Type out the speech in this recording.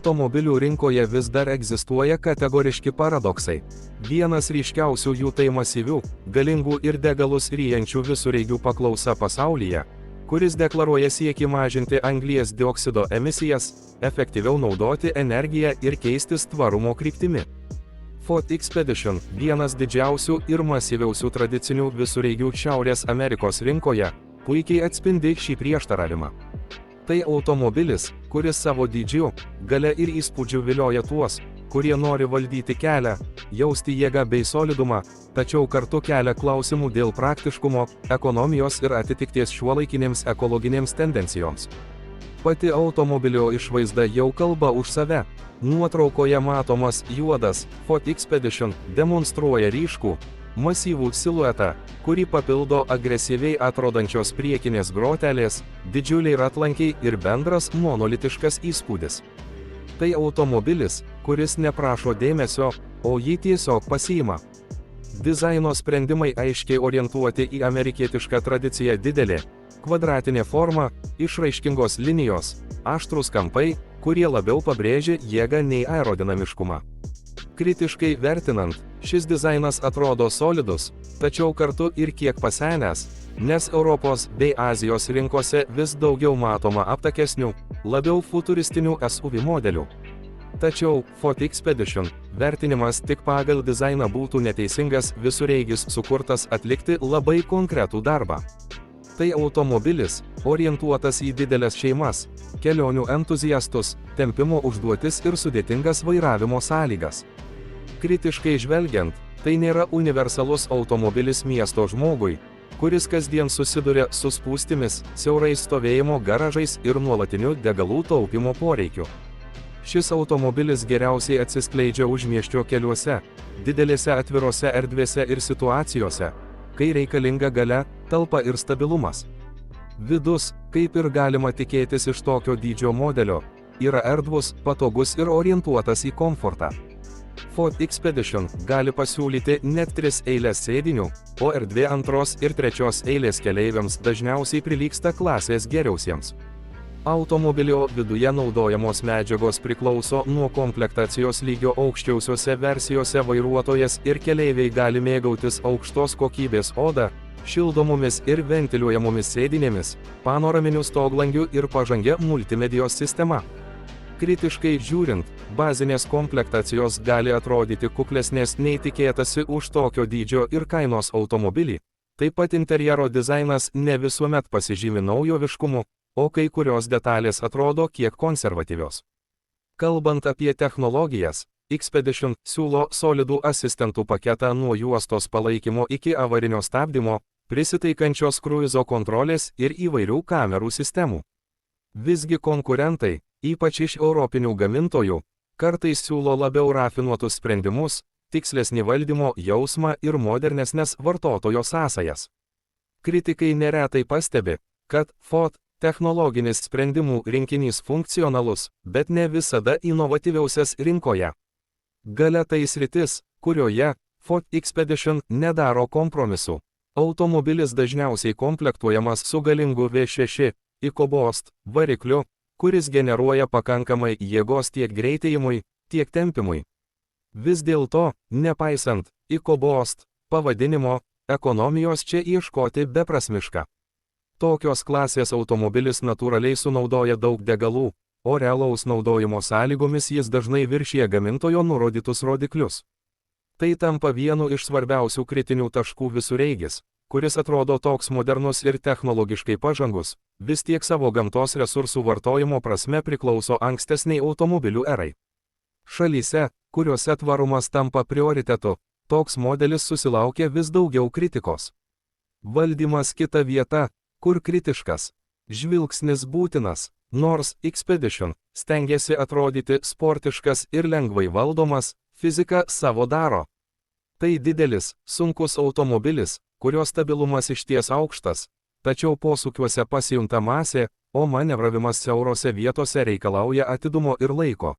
automobilių rinkoje vis dar egzistuoja kategoriški paradoksai. Vienas ryškiausių jų tai masyvių, galingų ir degalus ryjančių visureigių paklausa pasaulyje, kuris deklaruoja siekį mažinti anglies dioksido emisijas, efektyviau naudoti energiją ir keistis tvarumo kryptimi. Ford Expedition, vienas didžiausių ir masyviausių tradicinių visureigių Šiaurės Amerikos rinkoje, puikiai atspindi šį prieštaravimą. Tai automobilis, kuris savo dydžiu, galia ir įspūdžiu vilioja tuos, kurie nori valdyti kelią, jausti jėgą bei solidumą, tačiau kartu kelia klausimų dėl praktiškumo, ekonomijos ir atitikties šiuolaikinėms ekologinėms tendencijoms. Pati automobilio išvaizda jau kalba už save. Nuotraukoje matomas juodas Ford Expedition demonstruoja ryškų, masyvų siluetą, kurį papildo agresyviai atrodančios priekinės grotelės, didžiuliai ratlankiai ir bendras monolitiškas įspūdis. Tai automobilis, kuris neprašo dėmesio, o jį tiesiog pasiima. Dizaino sprendimai aiškiai orientuoti į amerikietišką tradiciją didelė, kvadratinė forma, išraiškingos linijos, aštrūs kampai, kurie labiau pabrėžia jėgą nei aerodinamiškumą. Kritiškai vertinant, šis dizainas atrodo solidus, tačiau kartu ir kiek pasenęs, nes Europos bei Azijos rinkose vis daugiau matoma aptakesnių, labiau futuristinių SUV modelių. Tačiau Ford Expedition vertinimas tik pagal dizainą būtų neteisingas, visureigis sukurtas atlikti labai konkretų darbą. Tai automobilis, orientuotas į didelės šeimas, kelionių entuziastus, tempimo užduotis ir sudėtingas vairavimo sąlygas. Kritiškai žvelgiant, tai nėra universalus automobilis miesto žmogui, kuris kasdien susiduria su spūstimis, siaurais stovėjimo garažais ir nuolatiniu degalų taupimo poreikiu. Šis automobilis geriausiai atsiskleidžia užmiesčio keliuose, didelėse atvirose erdvėse ir situacijose, kai reikalinga galia, talpa ir stabilumas. Vidus, kaip ir galima tikėtis iš tokio dydžio modelio, yra erdvus, patogus ir orientuotas į komfortą. Ford Expedition gali pasiūlyti net 3 eilės sėdinių, o erdvė antros ir trečios eilės keleiviams dažniausiai prilygsta klasės geriausiems. Automobilio viduje naudojamos medžiagos priklauso nuo komplektacijos lygio. Aukščiausiose versijose vairuotojas ir keleiviai gali mėgautis aukštos kokybės oda, šildomomis ir ventiliuojamomis sėdinėmis, panoraminiu stoglangiu ir pažangia multimedijos sistema. Kritiškai žiūrint, bazinės komplektacijos gali atrodyti kuklesnės nei tikėtasi už tokio dydžio ir kainos automobilį. Taip pat interjero dizainas ne visuomet pasižymi naujoviškumu, o kai kurios detalės atrodo kiek konservatyvios. Kalbant apie technologijas, Expedition siūlo solidų asistentų paketą nuo juostos palaikymo iki avarinio stabdymo, prisitaikančios kruizo kontrolės ir įvairių kamerų sistemų. Visgi konkurentai, ypač iš europinių gamintojų, kartais siūlo labiau rafinuotus sprendimus, tikslesnį valdymo jausmą ir modernesnes vartotojo sąsajas. Kritikai neretai pastebi, kad Ford technologinis sprendimų rinkinys funkcionalus, bet ne visada inovatyviausias rinkoje. Galia tai sritis, kurioje Ford Expedition nedaro kompromisų. Automobilis dažniausiai komplektuojamas su galingu V6 EcoBoost varikliu, kuris generuoja pakankamai jėgos tiek greitėjimui, tiek tempimui. Vis dėlto, nepaisant EcoBoost pavadinimo, ekonomijos čia ieškoti beprasmiška. Tokios klasės automobilis natūraliai sunaudoja daug degalų, o realaus naudojimo sąlygomis jis dažnai viršija gamintojo nurodytus rodiklius. Tai tampa vienu iš svarbiausių kritinių taškų visureigis, kuris atrodo toks modernus ir technologiškai pažangus, vis tiek savo gamtos resursų vartojimo prasme priklauso ankstesniai automobilių erai. Šalyse, kuriuose tvarumas tampa prioritetu, toks modelis susilaukia vis daugiau kritikos. Valdymas kita vieta, kur kritiškas. Žvilgsnis būtinas, nors Expedition stengiasi atrodyti sportiškas ir lengvai valdomas, fizika savo daro. Tai didelis, sunkus automobilis, kurio stabilumas išties aukštas, tačiau posūkiuose pasijunta masė, o manevravimas siaurose vietose reikalauja atidumo ir laiko.